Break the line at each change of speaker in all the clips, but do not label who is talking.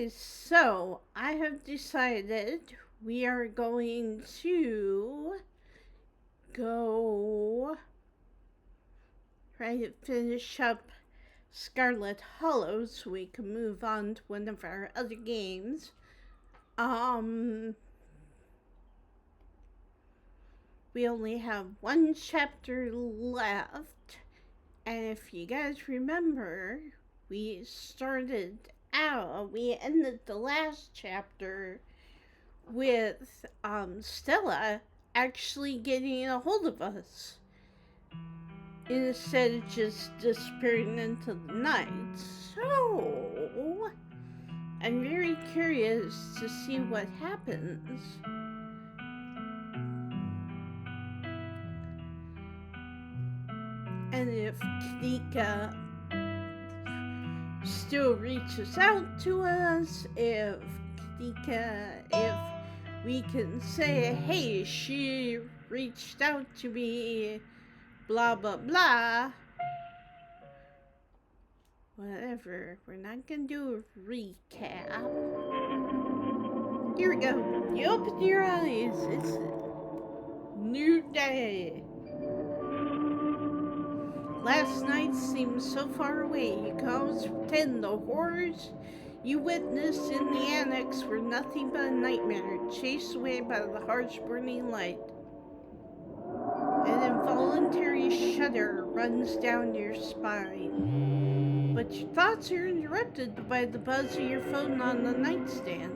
guys, so I have decided we are going to go try to finish up Scarlet Hollow so we can move on to one of our other games. We only have one chapter left, and if you guys remember, we ended the last chapter with Stella actually getting a hold of us instead of just disappearing into the night. So, I'm very curious to see what happens. And if Knika still reaches out to us, if we can say, hey, she reached out to me, blah, blah, blah. Whatever, we're not gonna do a recap. Here we go. You open your eyes. It's a new day. Last night seemed so far away. You can always pretend the horrors you witnessed in the annex were nothing but a nightmare, chased away by the harsh burning light. An involuntary shudder runs down your spine. But your thoughts are interrupted by the buzz of your phone on the nightstand.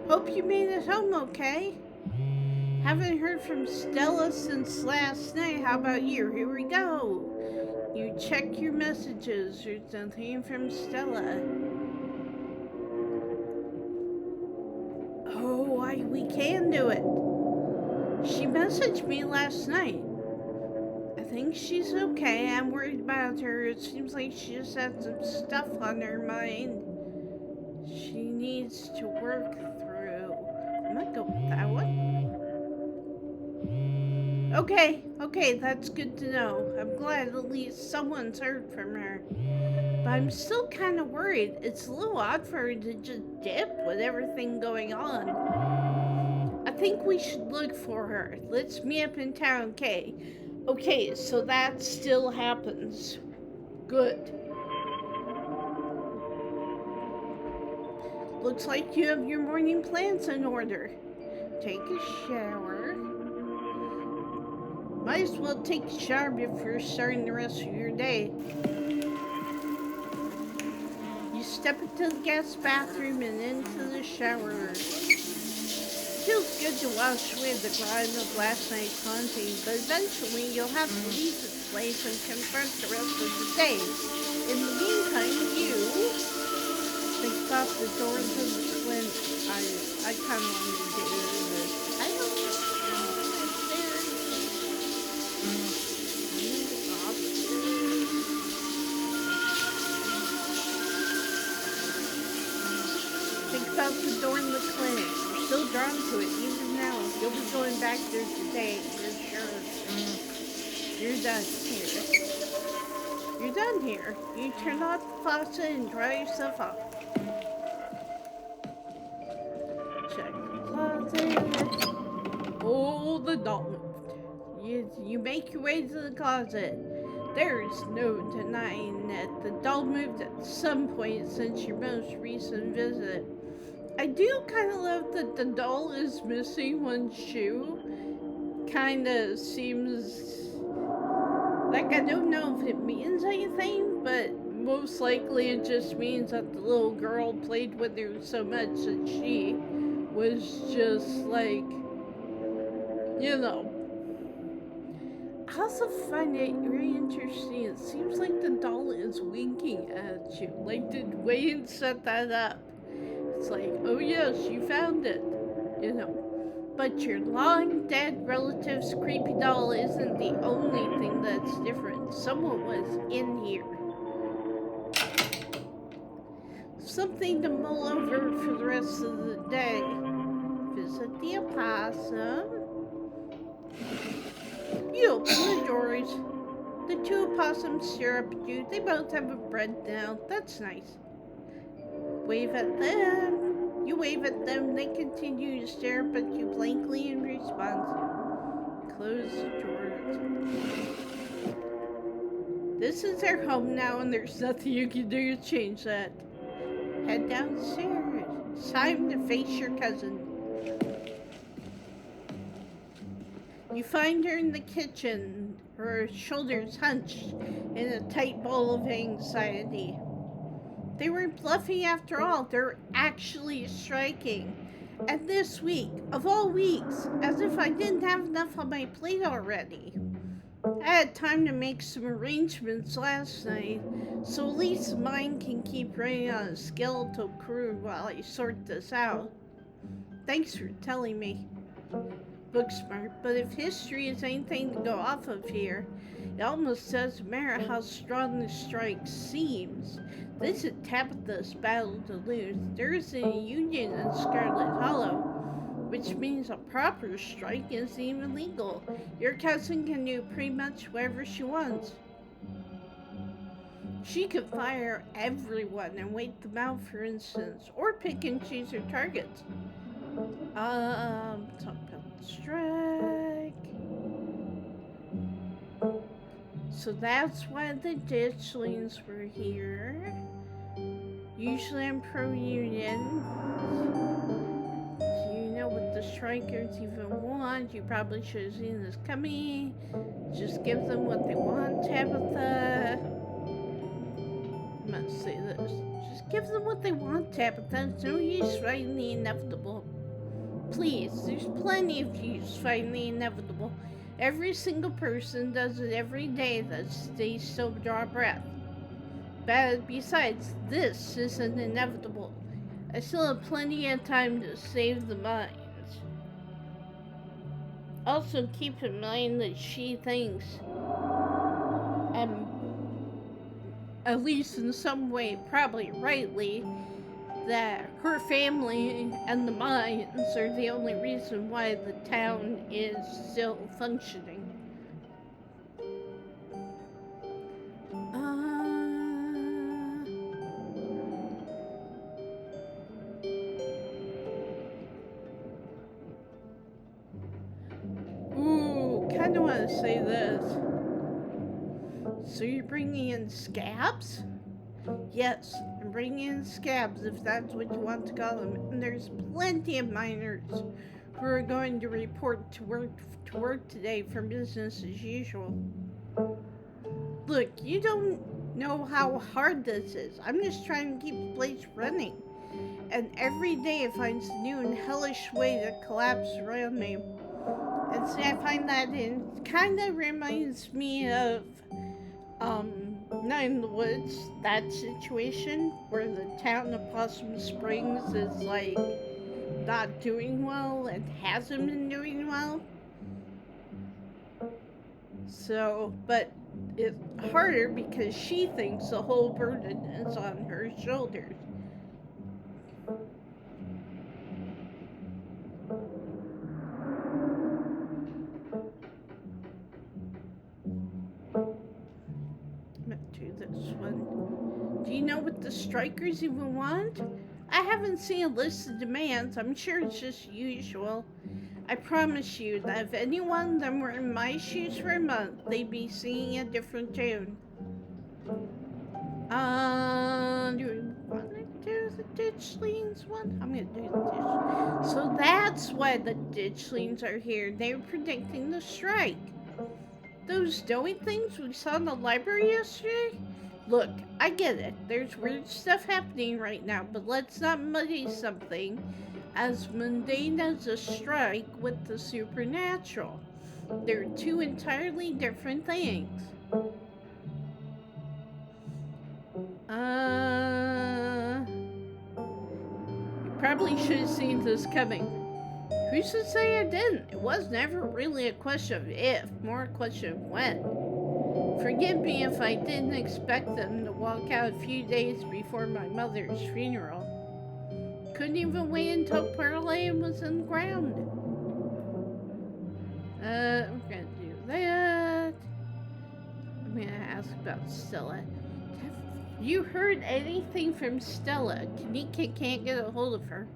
Hope you made it home okay. Haven't heard from Stella since last night. How about you? Here we go. You check your messages. There's nothing from Stella. Oh, we can do it. She messaged me last night. I think she's okay. I'm worried about her. It seems like she just had some stuff on her mind she needs to work through. I'm gonna go with that one. Okay, that's good to know. I'm glad at least someone's heard from her. But I'm still kind of worried. It's a little odd for her to just dip with everything going on. I think we should look for her. Let's meet up in town, okay? Okay, so that still happens. Good. Looks like you have your morning plans in order. Take a shower. Might as well take a shower before starting the rest of your day. You step into the guest bathroom and into the shower. Feels good to wash away the grime of last night's haunting, but eventually you'll have to leave this place and confront the rest of the day. In the meantime, you think about the doors of the clinic. I kind of want to do this. I don't know if there's think about the door in the clinic. You're still drawn to it even now. You'll be going back there today, for sure. You're done here. You're done here. You turn off the faucet and dry yourself off. Check the closet. Oh, the doll moved. You make your way to the closet. There's no denying that the doll moved at some point since your most recent visit. I do kind of love that the doll is missing one shoe. Kinda seems like, I don't know if it means anything, but most likely it just means that the little girl played with her so much that she was just like, you know. I also find it very interesting. It seems like the doll is winking at you. Like, did Wayne set that up? It's like, oh yes, you found it, you know. But your long dead relative's creepy doll isn't the only thing that's different. Someone was in here. Something to mull over for the rest of the day. Visit the opossum. You open the doors. The two opossums stare up at you. They both have a bread now. That's nice. Wave at them. You wave at them, they continue to stare up at you blankly in response. Close the doors. This is their home now, and there's nothing you can do to change that. Head downstairs. It's time to face your cousin. You find her in the kitchen, her shoulders hunched in a tight ball of anxiety. They weren't bluffing after all, they're actually striking. And this week, of all weeks, as if I didn't have enough on my plate already. I had time to make some arrangements last night, so at least mine can keep running on a skeletal crew while I sort this out. Thanks for telling me. Book smart, but if history is anything to go off of here, it almost doesn't matter how strong the strike seems. This is Tabitha's battle to lose. There isn't a union in Scarlet Hollow, which means a proper strike isn't even legal. Your cousin can do pretty much whatever she wants. She could fire everyone and wait them out, for instance, or pick and choose her targets. Talk about the strike. So that's why the ditchlings were here. Usually I'm pro-union. You know what the strikers even want. You probably should have seen this coming. Just give them what they want, Tabitha. I must say this. Just give them what they want, Tabitha. It's no use fighting the inevitable. Please, there's plenty of use fighting the inevitable. Every single person does it every day that stays still, draw a breath. But besides, this isn't inevitable. I still have plenty of time to save the mines. Also, keep in mind that she thinks, at least in some way, probably rightly, that her family and the mines are the only reason why the town is still functioning. Kind of want to say this. So you're bringing in scabs? Yes, I'm bringing in scabs, if that's what you want to call them. And there's plenty of miners who are going to report to work today for business as usual. Look, you don't know how hard this is. I'm just trying to keep the place running. And every day it finds a new and hellish way to collapse around me. And see, I find that it kind of reminds me of Night in the Woods, that situation where the town of Possum Springs is like not doing well and hasn't been doing well. So, but it's harder because she thinks the whole burden is on her shoulders. This one. Do you know what the strikers even want? I haven't seen a list of demands. I'm sure it's just usual. I promise you that if any one of them were in my shoes for a month, they'd be singing a different tune. Do you want to do the ditchlings one? I'm gonna do the ditchlings. So that's why the ditchlings are here. They're predicting the strike. Those doughy things we saw in the library yesterday? Look, I get it. There's weird stuff happening right now, but let's not muddy something as mundane as a strike with the supernatural. They're two entirely different things. You probably should have seen this coming. Who's to say I didn't? It was never really a question of if, more a question of when. Forgive me if I didn't expect them to walk out a few days before my mother's funeral. Couldn't even wait until Parlay was in the ground. I'm gonna do that. I'm gonna ask about Stella. You heard anything from Stella? Kanika can't get a hold of her.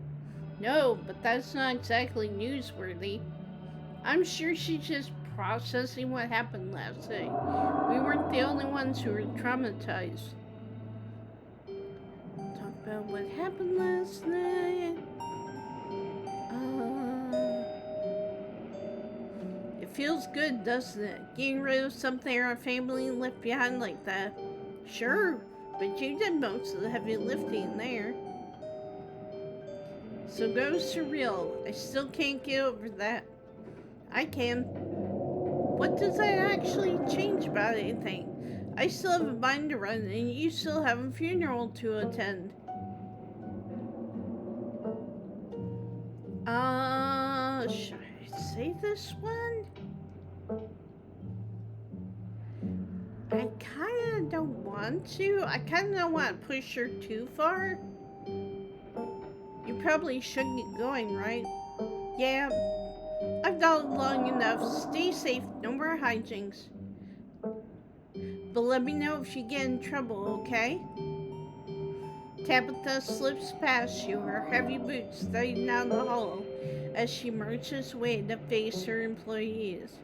No, but that's not exactly newsworthy. I'm sure she's just processing what happened last night. We weren't the only ones who were traumatized. Talk about what happened last night. It feels good, doesn't it? Getting rid of something our family left behind like that. Sure, but you did most of the heavy lifting there. So go surreal. I still can't get over that. I can. What does that actually change about anything? I still have a mind to run, and you still have a funeral to attend. Should I say this one? I kinda don't want to. I kinda don't want to push her too far. You probably shouldn't get going, right? Yeah, I've done long enough. Stay safe, no more hijinks. But let me know if you get in trouble, okay? Tabitha slips past you, her heavy boots thudding down the hall as she marches away to face her employees.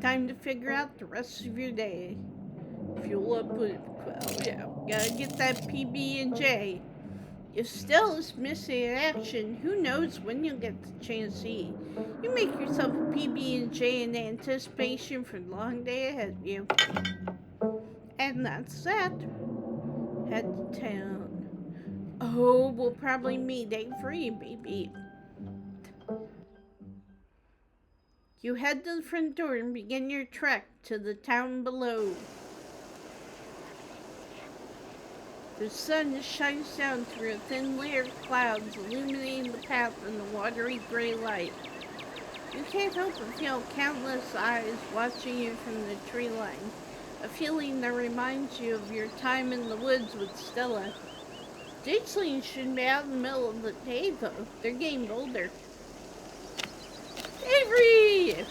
Time to figure out the rest of your day. Fuel up with, gotta get that PB&J. If Stella's missing in action, who knows when you'll get the chance to eat. You make yourself a PB&J in anticipation for the long day ahead of you. And that's that. Head to town. Oh, we'll probably meet 8:03, baby. You head to the front door and begin your trek to the town below. The sun shines down through a thin layer of clouds, illuminating the path in the watery gray light. You can't help but feel countless eyes watching you from the tree line, a feeling that reminds you of your time in the woods with Stella. Ditchlings shouldn't be out in the middle of the day, though. They're getting older. Avery!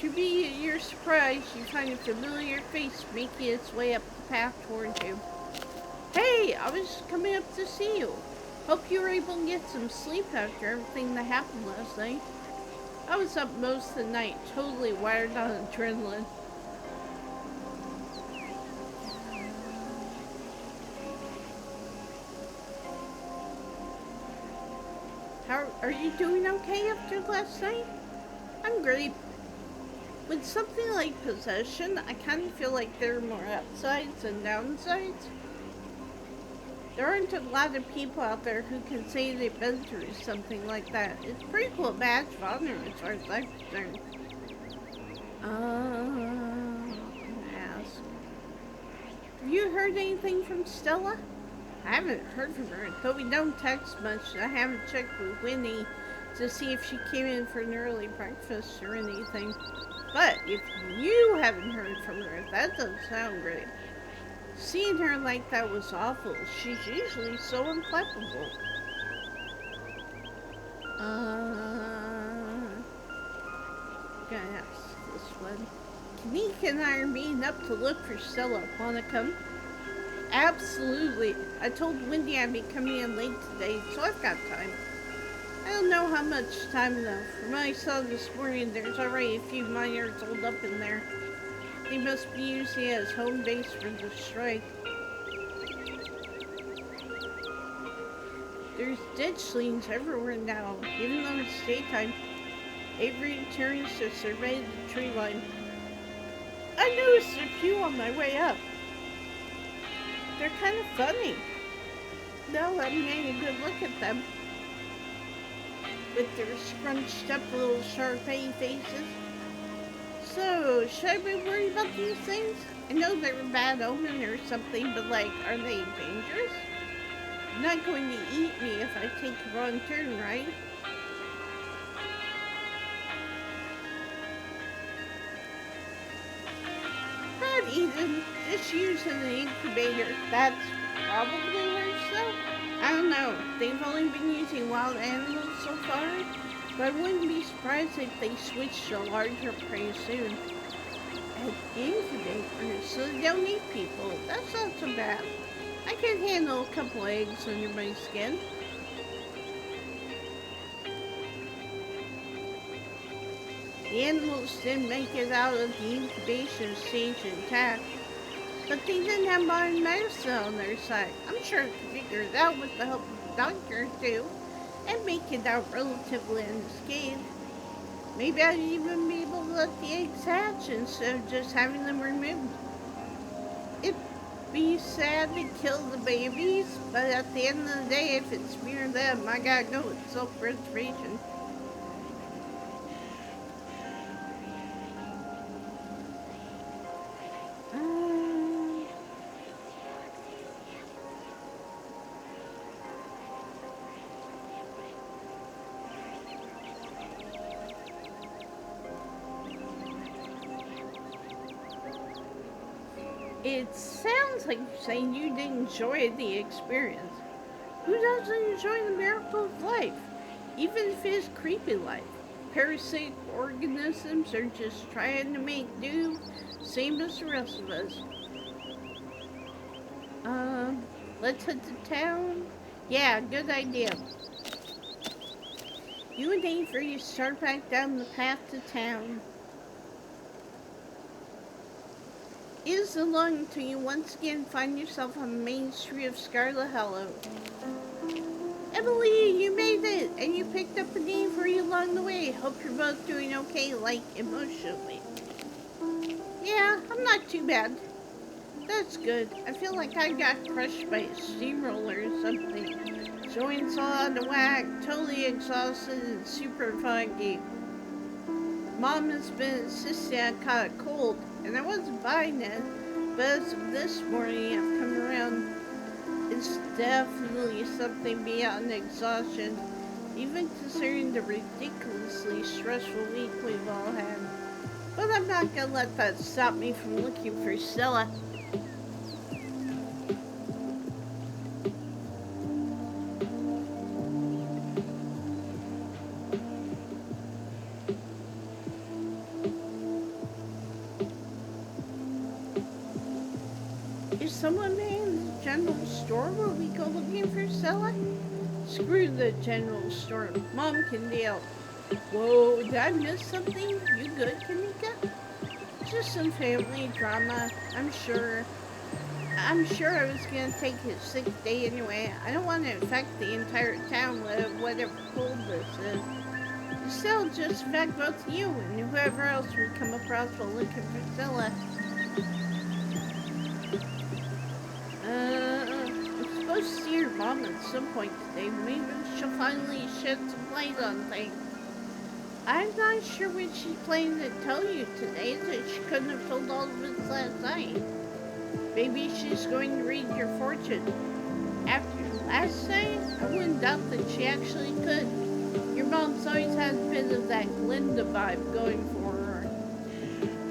To be your surprise, you find a familiar face making its way up the path towards you. Hey, I was coming up to see you. Hope you were able to get some sleep after everything that happened last night. I was up most of the night, totally wired on adrenaline. How are you doing okay after last night? I'm great. With something like possession, I kind of feel like there are more upsides than downsides. There aren't a lot of people out there who can say they've been through something like that. It's a pretty cool badge of honor as far as I'm concerned. Ask. Have you heard anything from Stella? I haven't heard from her, though we don't text much. I haven't checked with Winnie to see if she came in for an early breakfast or anything. But if you haven't heard from her, that doesn't sound great. Seeing her like that was awful. She's usually so implacable. Gotta ask this one. Kanika and I are meeting up to look for Stella. Wanna come? Absolutely. I told Wendy I'd be coming in late today, so I've got time. I don't know how much time though. From what I saw this morning, there's already a few miners holed up in there. They must be using it as home base for the strike. There's ditchlings everywhere now, even though it's daytime. Avery turns to survey the tree line. I noticed a few on my way up. They're kind of funny. Now let me take a good look at them. With their scrunched up little Sharpay faces. So, should I be worried about these things? I know they're a bad omen or something, but like, are they dangerous? They're not going to eat me if I take a wrong turn, right? Not eating, just using the incubator. That's probably worse though. I don't know. They've only been using wild animals so far, but I wouldn't be surprised if they switch to larger prey soon. An incubator, so they don't eat people. That's not so bad. I can handle a couple eggs under my skin. The animals didn't make it out of the incubation stage intact, but they didn't have modern medicine on their side. I'm sure I could figure it out with the help of a doctor too, and make it out relatively unscathed. Maybe I'd even be able to let the eggs hatch instead of just having them removed. It'd be sad to kill the babies, but at the end of the day, if it's me or them, I gotta go with self-preservation. It sounds like you're saying you didn't enjoy the experience. Who doesn't enjoy the miracle of life? Even if it is creepy life. Parasitic organisms are just trying to make do, same as the rest of us. Let's head to town. Yeah, good idea. You and Avery start back down the path to town. It isn't long until you once again find yourself on the main street of Scarlet Hollow. Emily, you made it, and you picked up a name for you along the way. Hope you're both doing okay, like, emotionally. Yeah, I'm not too bad. That's good. I feel like I got crushed by a steamroller or something. Joints all out of whack, totally exhausted, and super foggy. Mom has been insisting I caught a cold, and I wasn't buying it, but as of this morning I've come around. It's definitely something beyond exhaustion, even considering the ridiculously stressful week we've all had. But I'm not gonna let that stop me from looking for Stella. Is someone in the general store where we go looking for Stella? Screw the general store. Mom can deal. Whoa, did I miss something? You good, Kanika? Just some family drama, I'm sure. I'm sure I was gonna take his sick day anyway. I don't want to infect the entire town with whatever cold this is. Still, just infect both you and whoever else we come across while looking for Stella. I'm supposed to see your mom at some point today. Maybe she'll finally shed some light on things. I'm not sure what she's planning to tell you today that she couldn't have told all of us last night. Maybe she's going to read your fortune. After last night, I wouldn't doubt that she actually could. Your mom's always had a bit of that Glinda vibe going for her.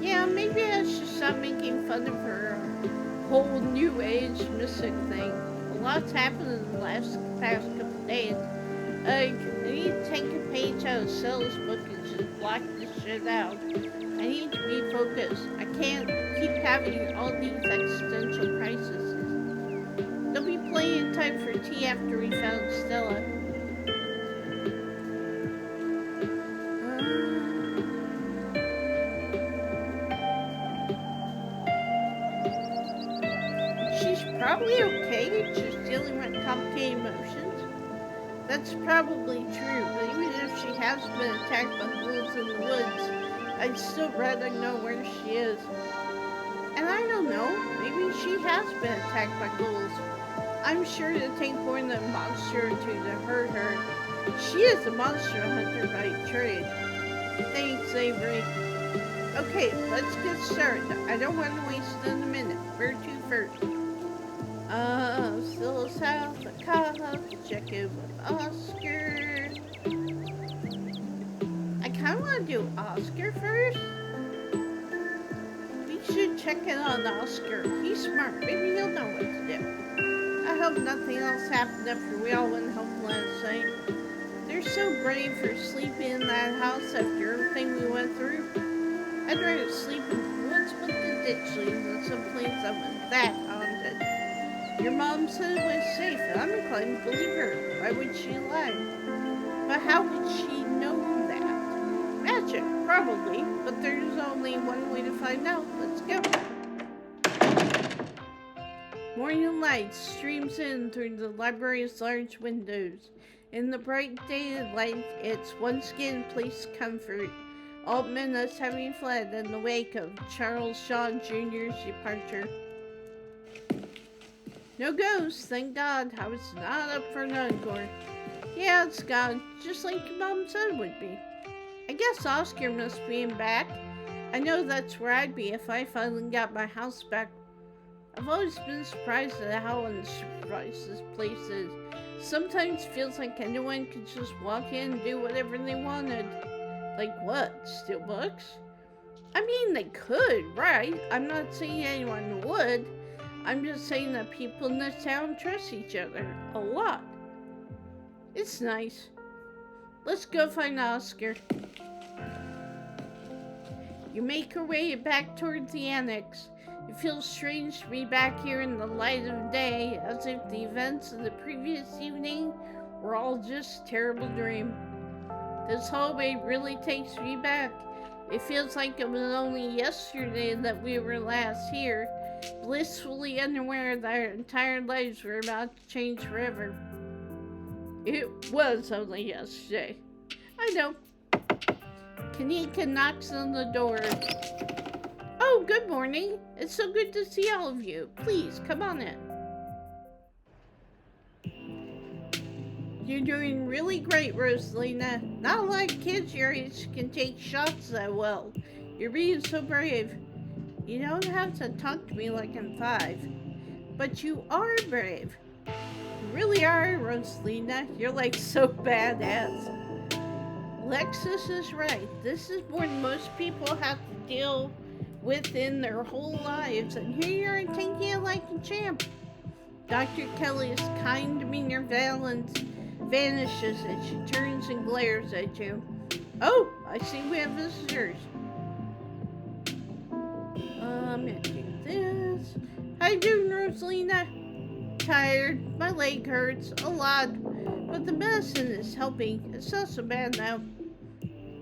Yeah, maybe I should stop making fun of her whole new age mystic thing. A lot's happened in the past couple days. I need to take a page out of Stella's book and just block this shit out. I need to be focused. I can't keep having all these existential crises. There'll be plenty of time for tea after we found Stella. She's probably okay, just dealing with complicated emotions. That's probably true, but even if she has been attacked by wolves in the woods, I'd still rather know where she is. And I don't know, maybe she has been attacked by ghouls. I'm sure it'd take more than a monster or two to hurt her. She is a monster hunter by trade. Thanks, Avery. Okay, let's get started. I don't want to waste another minute. Where to first? Still South Dakota, check in with Oscar. I kinda wanna do Oscar first. We should check in on Oscar. He's smart, maybe he'll know what to do. I hope nothing else happened after we all went home last night. They're so brave for sleeping in that house after everything we went through. I'd rather sleep in the woods with the ditch leaves than someplace that was that haunted. Your mom said it was safe, and I'm inclined to believe her. Why would she lie? But how would she know that? Magic, probably, but there's only one way to find out. Let's go. Morning light streams in through the library's large windows. In the bright daylight, it's once again place comfort. Altman is having fled in the wake of Charles Shaw Jr.'s departure. No ghosts, thank God. I was not up for an encore. Yeah, it's gone, just like your mom said it would be. I guess Oscar must be back. I know that's where I'd be if I finally got my house back. I've always been surprised at how unsurprised this place is. Sometimes feels like anyone could just walk in and do whatever they wanted. Like what? Steal books? I mean, they could, right? I'm not saying anyone would. I'm just saying that people in this town trust each other a lot. It's nice. Let's go find Oscar. You make your way back towards the annex. It feels strange to be back here in the light of day, as if the events of the previous evening were all just a terrible dream. This hallway really takes me back. It feels like it was only yesterday that we were last here, blissfully unaware that our entire lives were about to change forever. It was only yesterday. I know. Kanika knocks on the door. Oh, good morning. It's so good to see all of you. Please, come on in. You're doing really great, Rosalina. Not a lot of kids your age can take shots that well. You're being so brave. You don't have to talk to me like I'm 5. But you are brave. You really are, Rosalina. You're like so badass. Lexus is right. This is more than most people have to deal with in their whole lives, and here you are taking it like a champ. Dr. Kelly's kind demeanor vanishes and she turns and glares at you. Oh, I see we have visitors. Ending this. How you doing, Rosalina? Tired. My leg hurts a lot, but the medicine is helping. It's not so bad now.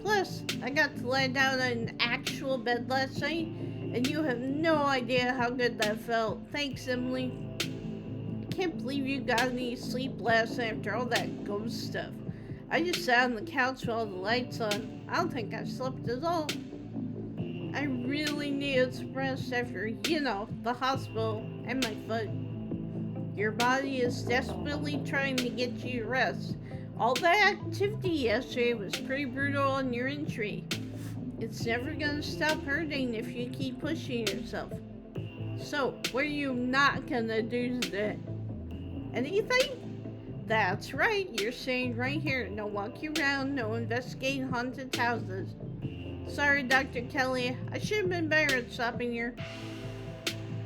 Plus, I got to lie down on an actual bed last night, and you have no idea how good that felt. Thanks, Emily. I can't believe you got any sleep last night after all that ghost stuff. I just sat on the couch with all the lights on. I don't think I slept at all. I really needed some rest after, the hospital and my foot. Your body is desperately trying to get you to rest. All that activity yesterday was pretty brutal on your injury. It's never going to stop hurting if you keep pushing yourself. So, what are you not going to do today? Anything? That's right, you're staying right here. No walking around, no investigating haunted houses. Sorry, Dr. Kelly, I should have been better at stopping here.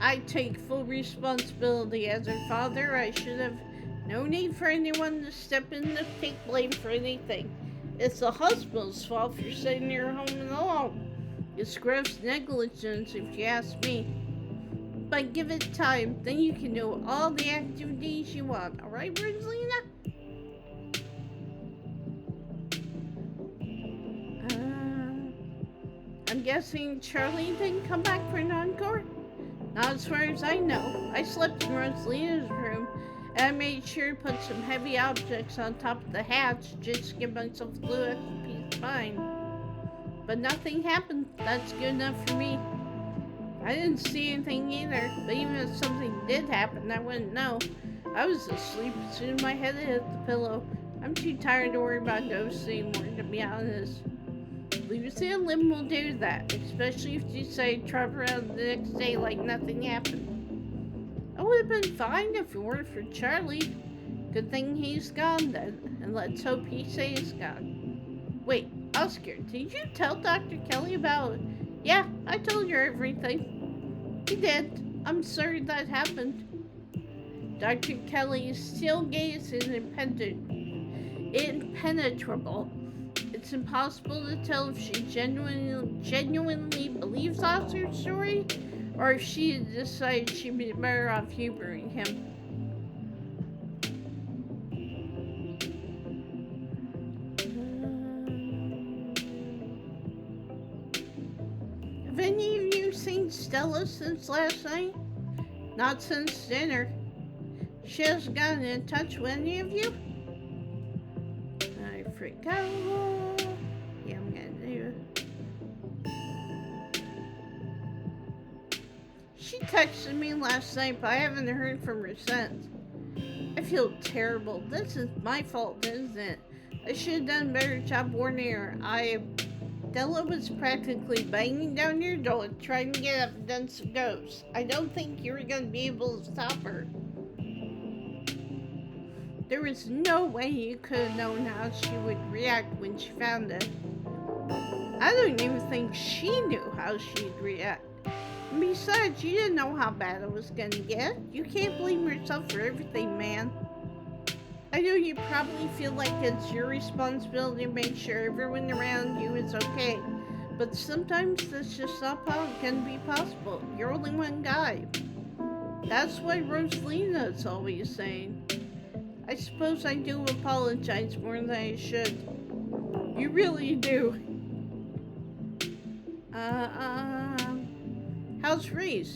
I take full responsibility as her father. I should have no need for anyone to step in to take blame for anything. It's the hospital's fault for sitting here home alone. It's gross negligence if you ask me. But give it time, then you can do all the activities you want. Alright, Rosalina? I'm guessing Charlie didn't come back for an encore? Not as far as I know. I slept in Rosalina's room, and I made sure to put some heavy objects on top of the hatch just to give myself a little extra peace of mind. But nothing happened. That's good enough for me. I didn't see anything either, but even if something did happen, I wouldn't know. I was asleep as soon as my head hit the pillow. I'm too tired to worry about ghosts anymore, to be honest. Lucy and Lim will do that, especially if you say trot around the next day like nothing happened. I would have been fine if it weren't for Charlie. Good thing he's gone then, and let's hope he stays gone. Wait, Oscar, did you tell Dr. Kelly about it? Yeah, I told her everything. He did. I'm sorry that happened. Dr. Kelly's still gaze is impenetrable. It's impossible to tell if she genuinely believes Oscar's story, or if she decided she'd be better off humoring him. any of you seen Stella since last night? Not since dinner. She hasn't gotten in touch with any of you? I forgot. Yeah, I'm gonna do it. She texted me last night, but I haven't heard from her since. I feel terrible. This is my fault, isn't it? I should have done a better job warning her. Stella was practically banging down your door trying to get evidence of ghosts. I don't think you were going to be able to stop her. There was no way you could have known how she would react when she found it. I don't even think she knew how she'd react. And besides, you didn't know how bad it was going to get. You can't blame yourself for everything, man. I know you probably feel like it's your responsibility to make sure everyone around you is okay, but sometimes that's just not going to be possible. You're only one guy. That's what Rosalina is always saying. I suppose I do apologize more than I should. You really do. How's Reese?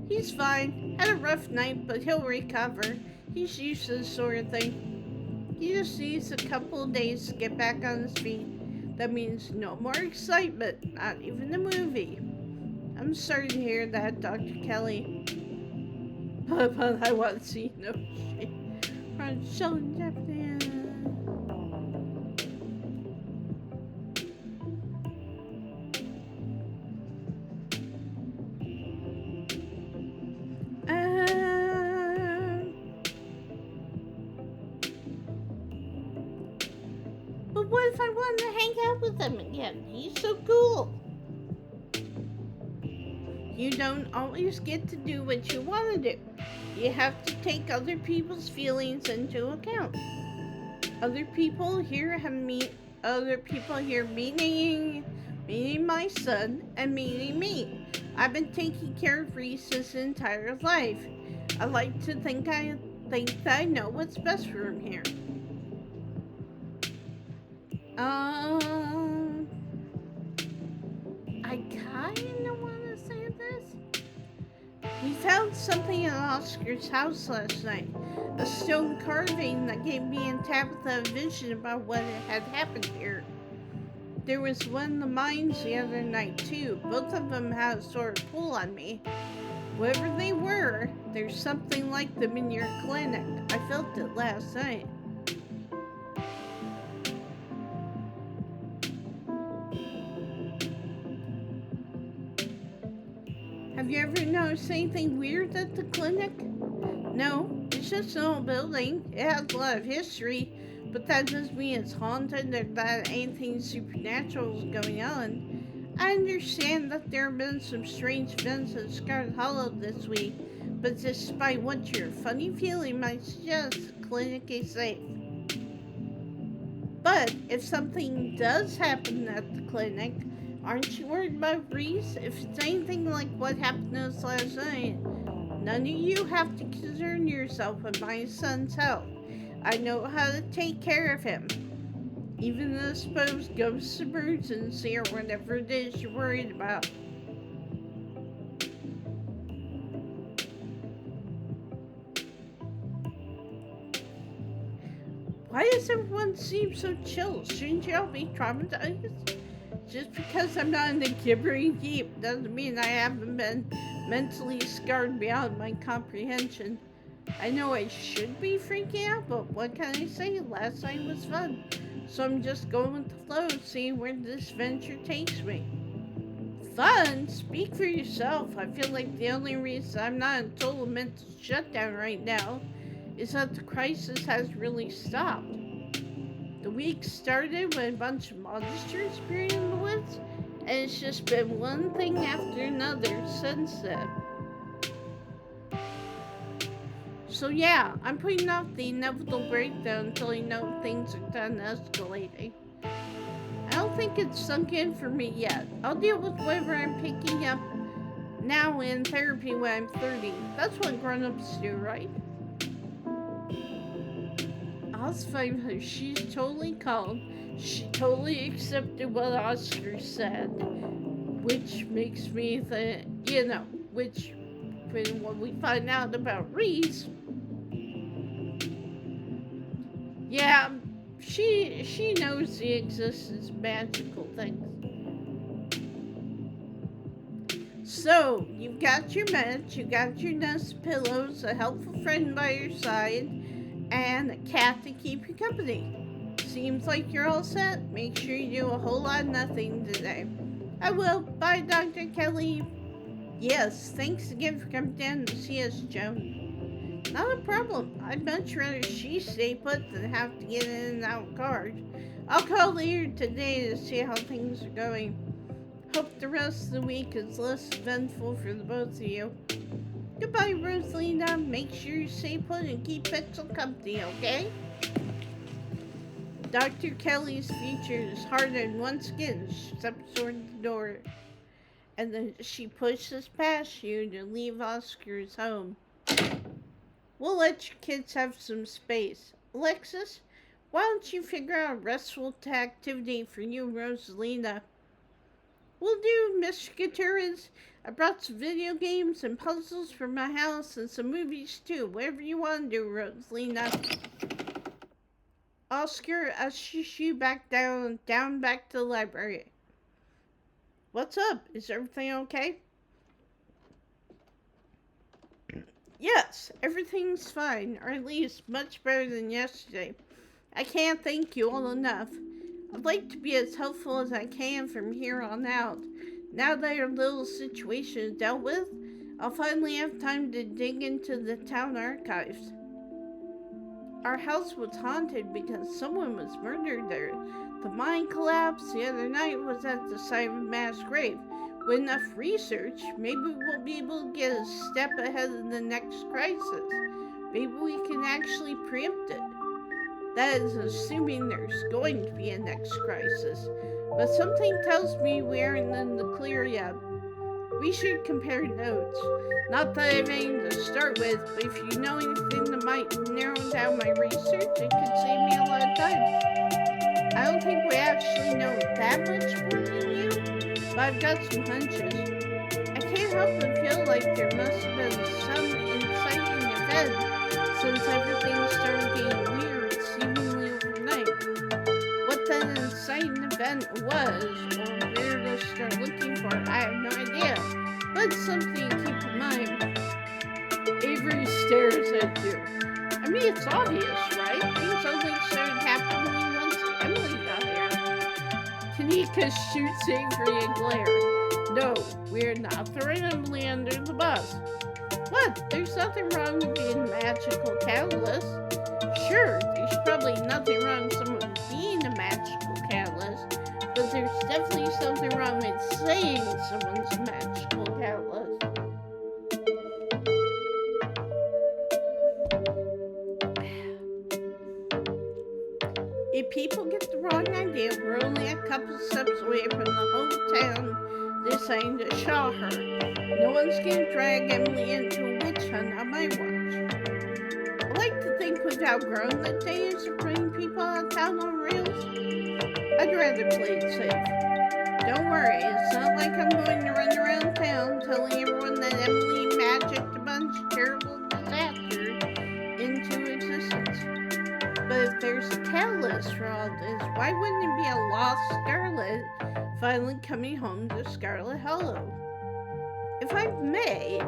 He's fine. Had a rough night, but he'll recover. He's used to this sort of thing. He just needs a couple of days to get back on his feet. That means no more excitement, not even a movie. I'm sorry to hear that, Dr. Kelly. But I want to see no shit. From Japan. But what if I wanted to hang out with him again? He's so cool. You don't always get to do what you want to do. You have to take other people's feelings into account. Other people here meeting my son and meeting me. I've been taking care of Reese his entire life. I like to think that I know what's best for him here. I kinda wanna say this. We found something in Oscar's house last night. A stone carving that gave me and Tabitha a vision about what had happened here. There was one in the mines the other night too. Both of them had a sort of pull on me. Whatever they were, there's something like them in your clinic. I felt it last night. Have you ever noticed anything weird at the clinic? No, it's just an old building. It has a lot of history, but that doesn't mean it's haunted or that anything supernatural is going on. I understand that there have been some strange events at Scarlet Hollow this week, but despite what your funny feeling might suggest, the clinic is safe. But if something does happen at the clinic, aren't you worried about Reese? If it's anything like what happened to us last night, none of you have to concern yourself with my son's health. I know how to take care of him. Even a supposed ghost emergency or whatever it is you're worried about. Why does everyone seem so chill? Shouldn't y'all be traumatized? Just because I'm not in the gibbering heap doesn't mean I haven't been mentally scarred beyond my comprehension. I know I should be freaking out, but what can I say? Last night was fun. So I'm just going with the flow, seeing where this venture takes me. Fun? Speak for yourself. I feel like the only reason I'm not in total mental shutdown right now is that the crisis has really stopped. The week started with a bunch of monsters appearing in the woods, and it's just been one thing after another since then. So yeah, I'm putting off the inevitable breakdown until I know things are done escalating. I don't think it's sunk in for me yet. I'll deal with whatever I'm picking up now in therapy when I'm 30. That's what grown-ups do, right? Oscar, she's totally calm. She totally accepted what Oscar said. which makes me think, which when we find out about Reese, yeah, she knows the existence of magical things. So, you've got your meds, you got your nest of pillows, a helpful friend by your side, and a cat to keep you company. Seems like you're all set. Make sure you do a whole lot of nothing today. I will. Bye, Dr. Kelly. Yes, thanks again for coming down to see us, Joan. Not a problem. I'd much rather she stay put than have to get in and out of cars. I'll call later today to see how things are going. Hope the rest of the week is less eventful for the both of you. Goodbye, Rosalina. Make sure you stay put and keep Pixel company, okay? Dr. Kelly's features hardened once again. She steps toward the door, and then she pushes past you to leave Oscar's home. We'll let your kids have some space. Alexis, why don't you figure out a restful activity for you and Rosalina? We'll do, Mr. Gutierrez. I brought some video games and puzzles from my house and some movies too. Whatever you want to do, Rosalina. Oscar ushers you back down back to the library. What's up? Is everything okay? Yes, everything's fine, or at least much better than yesterday. I can't thank you all enough. I'd like to be as helpful as I can from here on out. Now that our little situation is dealt with, I'll finally have time to dig into the town archives. Our house was haunted because someone was murdered there. The mine collapse the other night was at the site of a mass grave. With enough research, maybe we'll be able to get a step ahead of the next crisis. Maybe we can actually preempt it. That is assuming there's going to be a next crisis. But something tells me we aren't in the clear yet. We should compare notes. Not that I have anything to start with, but if you know anything that might narrow down my research, it could save me a lot of time. I don't think we actually know that much more than you, but I've got some hunches. I can't help but feel like there must have been some inciting event since everything started getting weird seemingly overnight. What that inciting event was, or where to start looking for it, I have no idea. But it's something to keep in mind. Avery stares at you. I mean, it's obvious, right? Things only started happening once Emily got here. Tanika shoots Avery a glare. No, we're not throwing Emily under the bus. What? There's nothing wrong with being a magical catalyst. Sure, there's probably nothing wrong with someone being a magical catalyst, but there's definitely something wrong with saying someone's a magical catalyst. If people get the wrong idea, we're only a couple steps away from the whole town deciding to shaw her. No one's gonna drag Emily into a witch hunt on my watch. I like to think we've outgrown the days of putting people out of town on rails. I'd rather play it safe. Don't worry, it's not like I'm going to run around town telling everyone that Emily magicked a bunch of terrible disasters into existence. But if there's a catalyst for all this, why wouldn't it be a lost Scarlet finally coming home to Scarlet Hollow? If I may,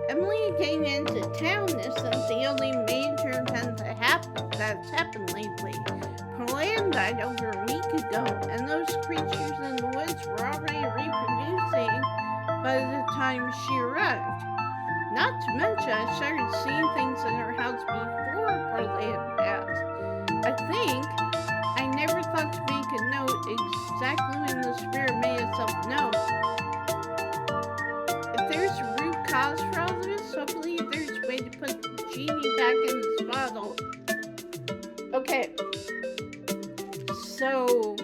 Emily getting into town isn't the only major event that's happened lately. Perlan died over a week ago, and those creatures in the woods were already reproducing by the time she arrived. Not to mention, I started seeing things in her house before Perlan passed. I think I never thought to make a note exactly when the spirit made itself known. If there's a root cause for all this, hopefully there's a way to put the genie back in this bottle. Okay. So,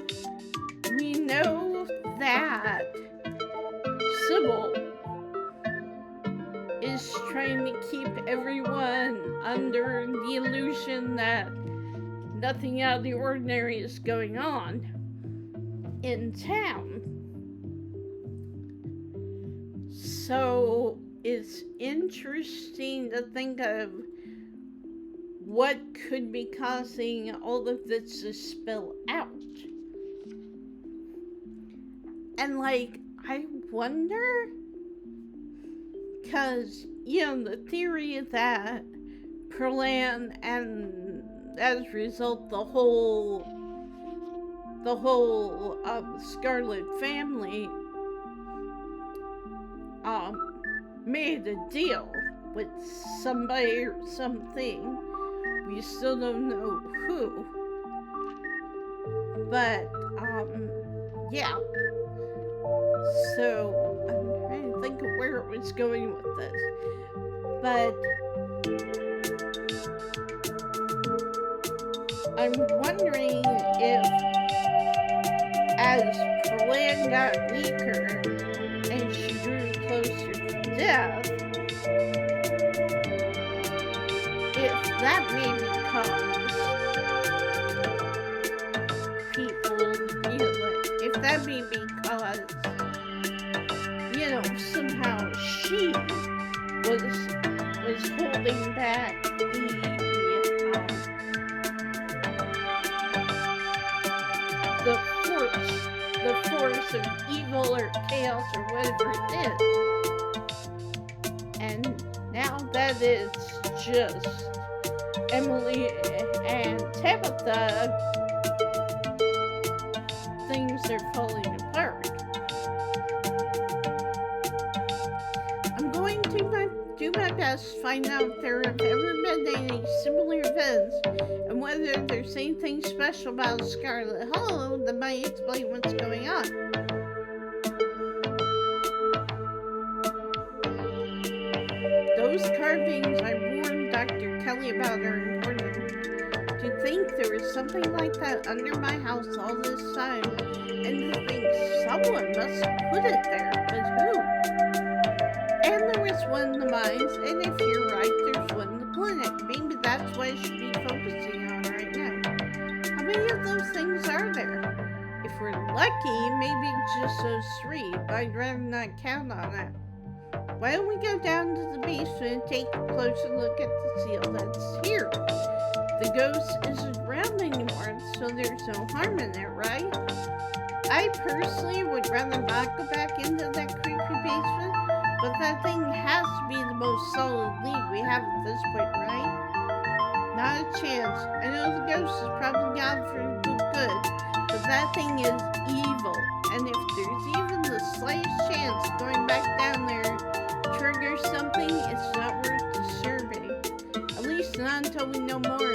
we know that Sybil is trying to keep everyone under the illusion that nothing out of the ordinary is going on in town. So it's interesting to think of what could be causing all of this to spill out. And I wonder, because, the theory that Perlan and as a result the whole Scarlet family made a deal with somebody or something. We still don't know who. But yeah. So I'm trying to think of where it was going with this. But I'm wondering if as Perlan got weaker and she grew closer to death, if that maybe caused people to be like, if that maybe caused, somehow she was holding back the force of evil or chaos or whatever it is. And now that it's just Emily and Tabitha, things are falling apart. I'm going to do my best to find out if there have ever been any similar events and whether there's anything special about Scarlet Hollow that might explain what's going on. Those carvings I warned Dr. Kelly about are important. To think there was something like that under my house all this time, and to think someone must have put it there, but who? And there was one in the mines, and if you're right, there's one in the clinic. Maybe that's what I should be focusing on right now. How many of those things are there? If we're lucky, maybe just those 3, but I'd rather not count on it. Why don't we go down to the basement and take a closer look at the seal that's here? The ghost isn't around anymore, so there's no harm in it, right? I personally would rather not go back into that creepy basement, but that thing has to be the most solid lead we have at this point, right? Not a chance. I know the ghost is probably gone for good, but that thing is evil, and if there's even the slightest chance of going back down there trigger something, it's not worth disturbing. At least not until we know more.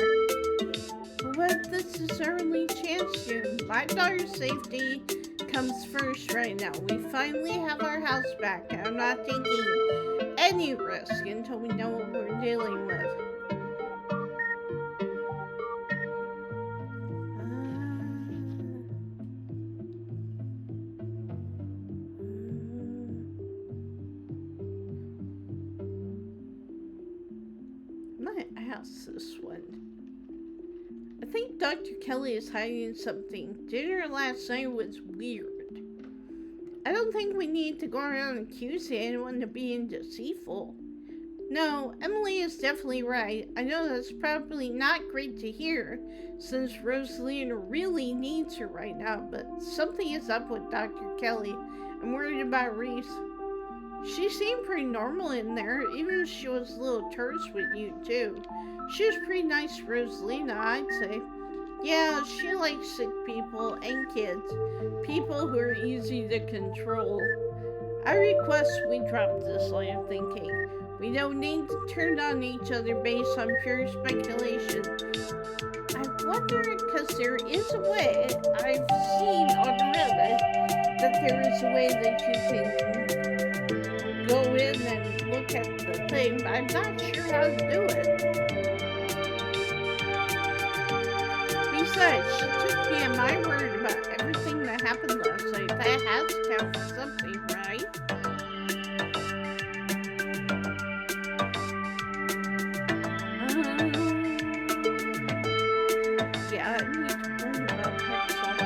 But what if this is our only chance here? My daughter's safety comes first right now. We finally have our house back, and I'm not taking any risk until we know what we're dealing with. This one. I think Dr. Kelly is hiding something. Dinner last night was weird. I don't think we need to go around accusing anyone of being deceitful. No, Emily is definitely right. I know that's probably not great to hear, since Rosalina really needs her right now, but something is up with Dr. Kelly. I'm worried about Reese. She seemed pretty normal in there, even if she was a little terse with you, too. She was pretty nice to Rosalina, I'd say. Yeah, she likes sick people and kids. People who are easy to control. I request we drop this line of thinking. We don't need to turn on each other based on pure speculation. I wonder, because there is a way, I've seen on Reddit, that there is a way that you can go in and look at the thing, but I'm not sure how to do it. Besides, she took me at my word about everything that happened last night. That has to count for something, right? Yeah, I need to warn about Pixel.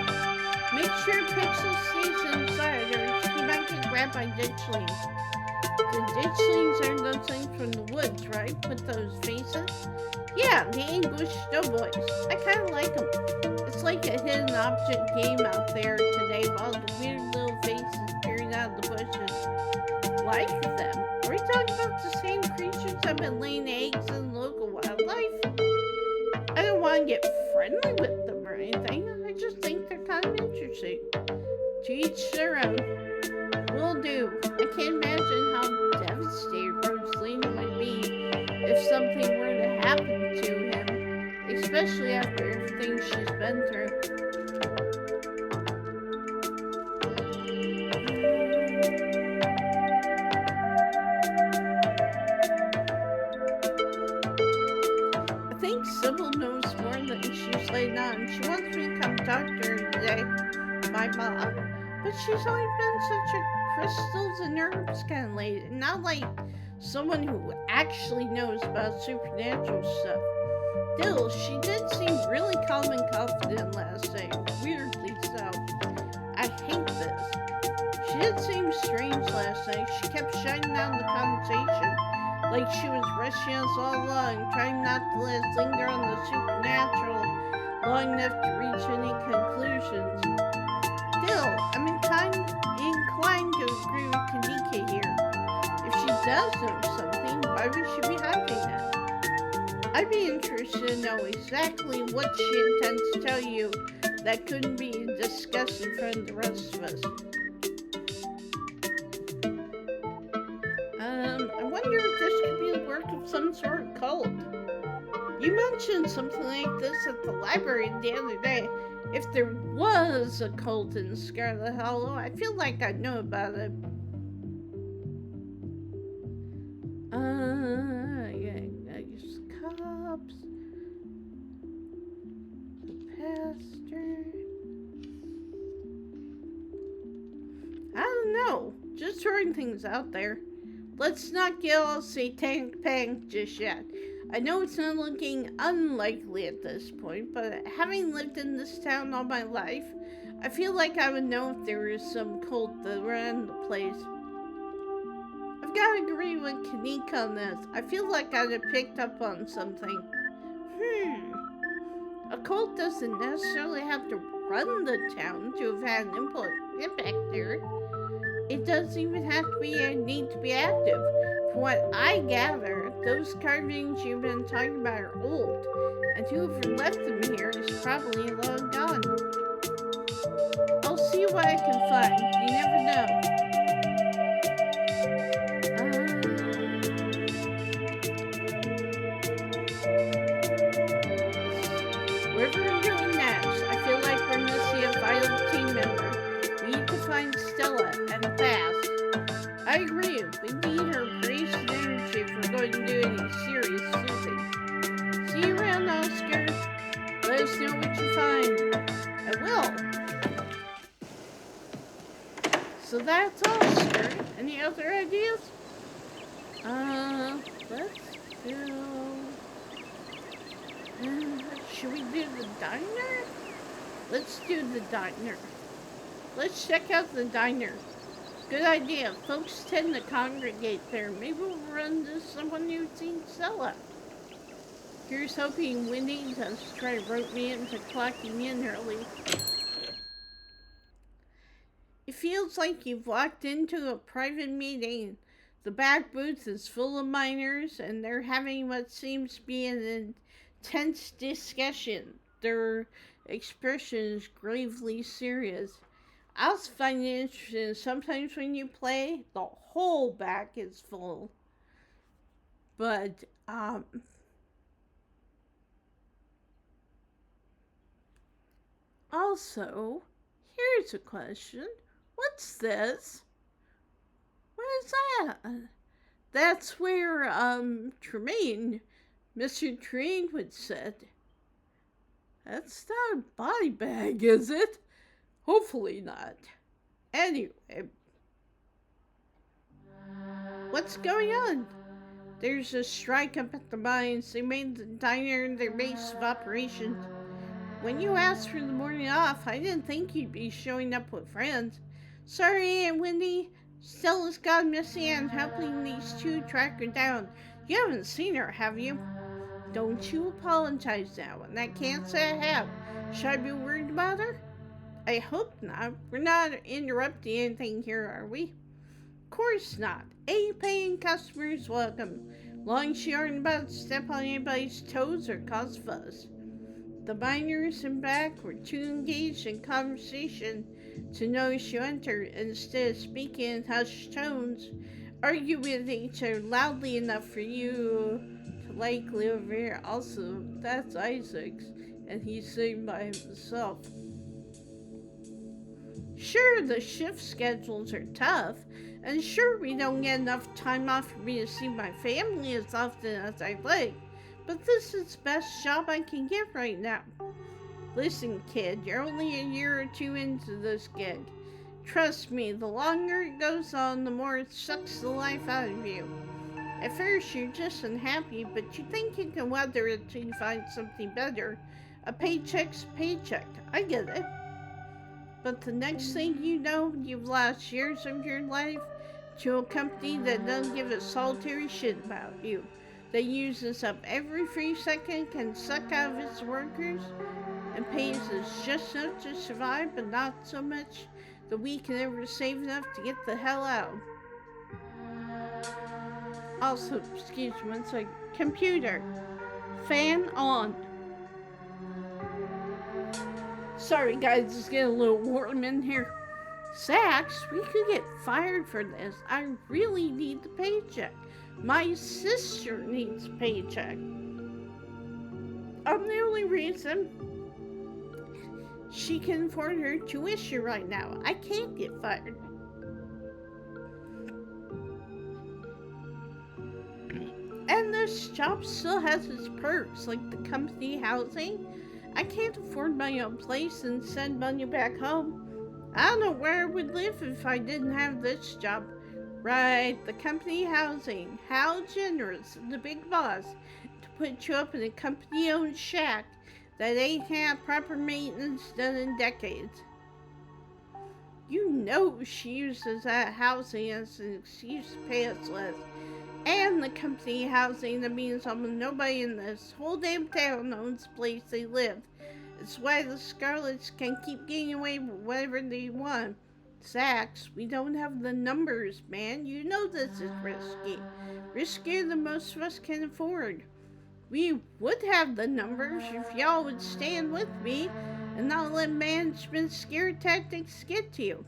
Make sure Pixel stays inside or she might get grabbed by ditchlings. The ditchlings are those things from the woods, right? With those faces? Yeah, the ambush doughboys. I kind of like them. It's like a hidden object game out there today with all the weird little faces peering out of the bushes. Like them? Are we talking about the same creatures that have been laying eggs in local wildlife? I don't want to get friendly with them or anything. I just think they're kind of interesting. To each their own. Will do. I can't imagine how devastated Rosalina would be if something were to happen to him, especially after everything she's been through. I think Sybil knows more than she's letting on. She wants me to come talk to her today, my mom. But she's always been such a crystals and herbs kind of lady, not like someone who actually knows about supernatural stuff. Still, she did seem really calm and confident last night, weirdly so. I hate this. She did seem strange last night. She kept shutting down the conversation, like she was rushing us all along, trying not to let us linger on the supernatural long enough to reach any conclusions. Still, I'm inclined to agree with Kanika here. If she does know something, why would she be hiding it? I'd be interested to know exactly what she intends to tell you that couldn't be discussed in front of the rest of us. I wonder if this could be the work of some sort of cult. You mentioned something like this at the library the other day. If there was a cult in Scarlet Hollow, I feel like I'd know about it. I guess cops, the pastor. I don't know. Just throwing things out there. Let's not get all satanic panic just yet. I know it's not looking unlikely at this point, but having lived in this town all my life, I feel like I would know if there was some cult that ran the place. I've got to agree with Kanika on this. I feel like I'd have picked up on something. A cult doesn't necessarily have to run the town to have had an impact there. It doesn't even have to be a need to be active. From what I gather, those carvings you've been talking about are old, and whoever left them here is probably long gone. I'll see what I can find. You never know. Whatever we're doing next, I feel like we're missing a vital team member. We need to find Stella, and fast. I agree. We need her grace and energy if we're going to do any serious sleuthing. See you around, Oscar. Let us know what you find. I will. So that's Oscar. Any other ideas? Let's go. Should we do the diner? Let's do the diner. Let's check out the diner. Good idea. Folks tend to congregate there. Maybe we'll run into someone who's seen Stella. Here's hoping Winnie does try to rope me into clocking in early. It feels like you've walked into a private meeting. The back booth is full of miners, and they're having what seems to be an intense discussion. Their expression is gravely serious. I also find it interesting, sometimes when you play, the whole back is full. But, also, here's a question. What's this? What is that? That's where, Mr. Tremaine would sit. That's not a body bag, is it? Hopefully not. Anyway. What's going on? There's a strike up at the mines. They made the diner their base of operations. When you asked for the morning off, I didn't think you'd be showing up with friends. Sorry, Aunt Wendy. Stella's got Miss Ann helping these two track her down. You haven't seen her, have you? Don't you apologize now, and I can't say I have. Should I be worried about her? I hope not. We're not interrupting anything here, are we? Of course not. Any paying customers welcome. Long as you aren't about to step on anybody's toes or cause fuss. The miners in back were too engaged in conversation to notice you entered. Instead of speaking in hushed tones, argue with each other loudly enough for you to likely overhear. Also, that's Isaac's, and he's sitting by himself. Sure, the shift schedules are tough, and sure, we don't get enough time off for me to see my family as often as I'd like, but this is the best job I can get right now. Listen, kid, you're only a year or two into this gig. Trust me, the longer it goes on, the more it sucks the life out of you. At first, you're just unhappy, but you think you can weather it till you find something better. A paycheck's a paycheck. I get it. But the next thing you know, you've lost years of your life to a company that doesn't give a solitary shit about you, that uses up every free second, can suck out of its workers, and pays us just enough to survive, but not so much that we can ever save enough to get the hell out. Also, excuse me one second. Computer, fan on. Sorry guys, it's getting a little warm in here. Sax, we could get fired for this. I really need the paycheck. My sister needs a paycheck. I'm the only reason she can afford her tuition right now. I can't get fired. And this job still has its perks, like the company housing. I can't afford my own place and send money back home. I don't know where I would live if I didn't have this job. Right, the company housing. How generous of the big boss to put you up in a company-owned shack that ain't had proper maintenance done in decades. You know she uses that housing as an excuse to pay us less. And the company housing, that means almost nobody in this whole damn town owns the place they live. It's why the Scarlets can keep getting away with whatever they want. Sax, we don't have the numbers, man. You know this is risky. Riskier than most of us can afford. We would have the numbers if y'all would stand with me and not let management's scare tactics get to you.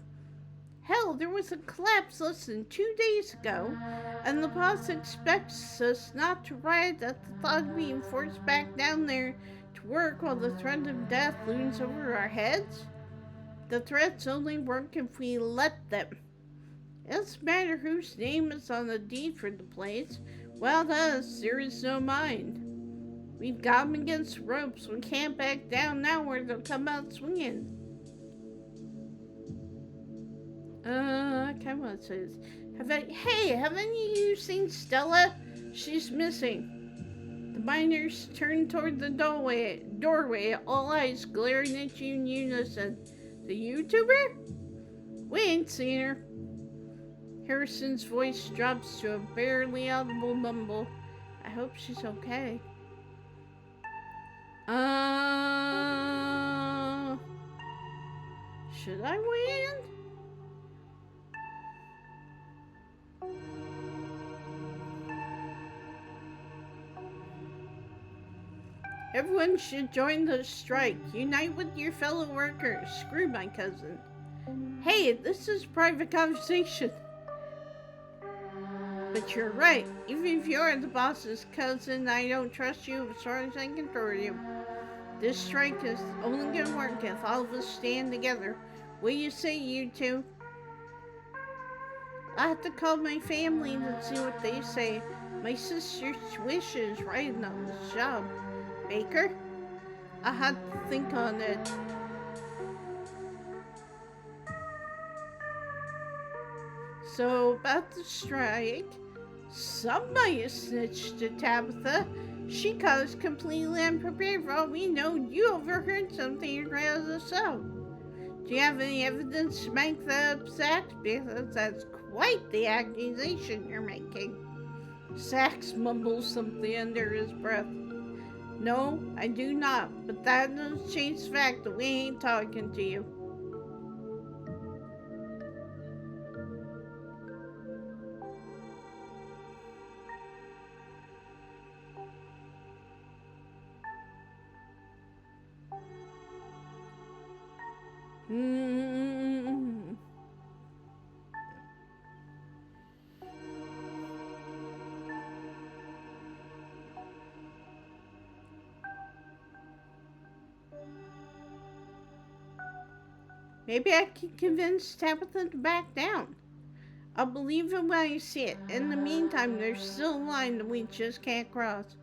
Hell, there was a collapse less than 2 days ago, and the boss expects us not to riot at the thought of being forced back down there to work while the threat of death looms over our heads. The threats only work if we let them. It doesn't matter whose name is on the deed for the place. Well, to us, there is no mind. We've got them against the ropes. We can't back down now or they'll come out swinging. I kind of want to say this. Have any of you seen Stella? She's missing. The miners turn toward the doorway, all eyes glaring at you in unison. The YouTuber? We ain't seen her. Harrison's voice drops to a barely audible mumble. I hope she's okay. Should I weigh in? Everyone should join the strike. Unite with your fellow workers. Screw my cousin. Hey, this is private conversation. But you're right. Even if you're the boss's cousin, I don't trust you as far as I can throw you. This strike is only gonna work if all of us stand together. What do you say, you two? I have to call my family and see what they say. My sister's tuition is riding on this job. Baker? I had to think on it. So, about the strike, somebody snitched to Tabitha. She caught us completely unprepared. For all we know, you overheard something and ratted us out. Do you have any evidence to make that up, Sax? Because that's quite the accusation you're making. Sax mumbles something under his breath. No, I do not, but that doesn't change the fact that we ain't talking to you. Hmm. Maybe I can convince Tabitha to back down. I'll believe it when I see it. In the meantime, there's still a line that we just can't cross.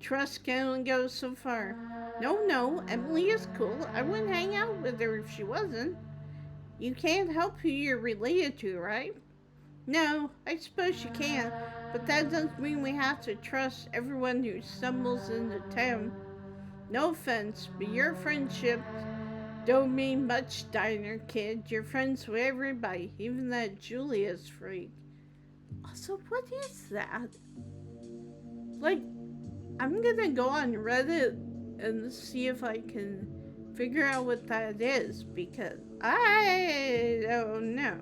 Trust can only go so far. No, Emily is cool. I wouldn't hang out with her if she wasn't. You can't help who you're related to, right? No, I suppose you can, but that doesn't mean we have to trust everyone who stumbles into town. No offense, but your friendships don't mean much, Diner Kid. You're friends with everybody, even that Julia's freak. Also, what is that? Like, I'm gonna go on Reddit and see if I can figure out what that is, because I don't know.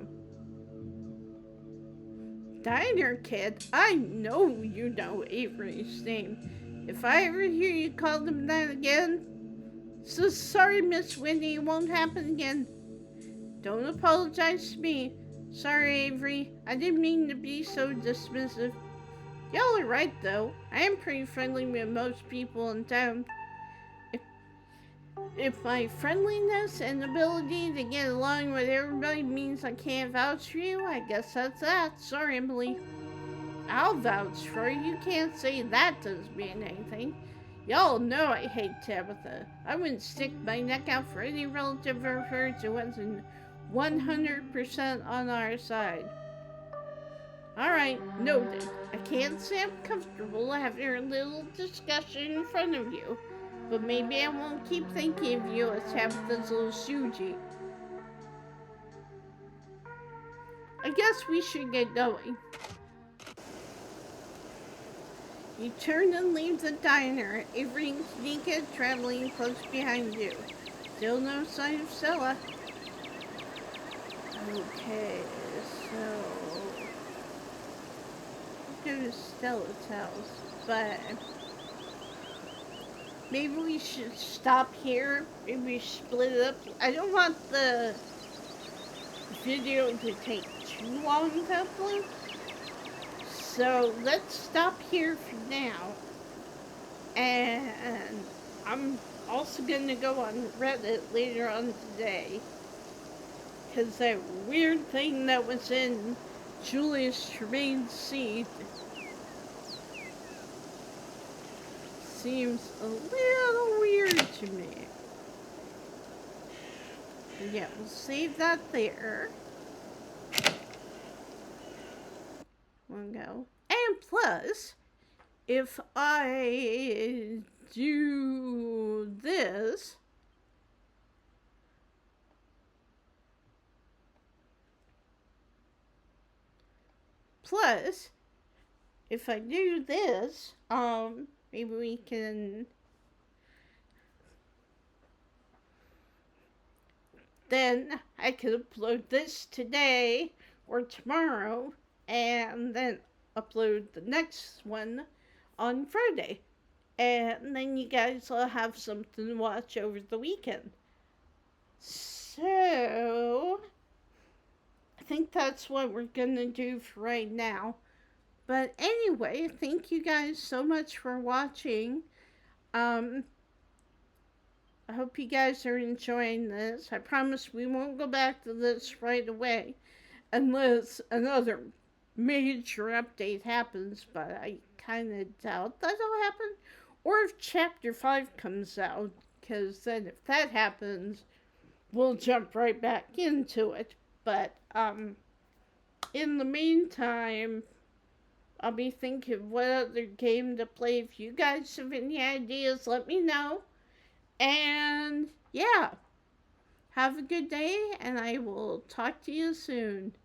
Diner Kid, I know you know Avery's name. If I ever hear you call them that again, so sorry, Miss Wendy, it won't happen again. Don't apologize to me. Sorry, Avery, I didn't mean to be so dismissive. Y'all are right, though. I am pretty friendly with most people in town. If my friendliness and ability to get along with everybody means I can't vouch for you, I guess that's that. Sorry, Emily. I'll vouch for you. You can't say that doesn't mean anything. Y'all know I hate Tabitha. I wouldn't stick my neck out for any relative of hers who wasn't 100% on our side. Alright, noted. I can't say I'm comfortable having a little discussion in front of you, but maybe I won't keep thinking of you as Tabitha's little Shuji. I guess we should get going. You turn and leave the diner. Avery and Kanika traveling close behind you. Still no sign of Stella. Okay, so go to Stella's house, but maybe we should stop here. Maybe we split it up. I don't want the video to take too long to upload. So let's stop here for now. And I'm also going to go on Reddit later on today. Because that weird thing that was in Julius Tremaine's seed seems a little weird to me. But yeah, we'll save that there. One go. And plus, if I do this, maybe we can then I could upload this today or tomorrow and then upload the next one on Friday. And then you guys will have something to watch over the weekend. So, I think that's what we're gonna do for right now. But anyway, thank you guys so much for watching. I hope you guys are enjoying this. I promise we won't go back to this right away unless another major update happens, but I kind of doubt that'll happen. Or if Chapter 5 comes out, because then if that happens, we'll jump right back into it. But in the meantime, I'll be thinking what other game to play. If you guys have any ideas, let me know. And yeah, Have a good day, and I will talk to you soon.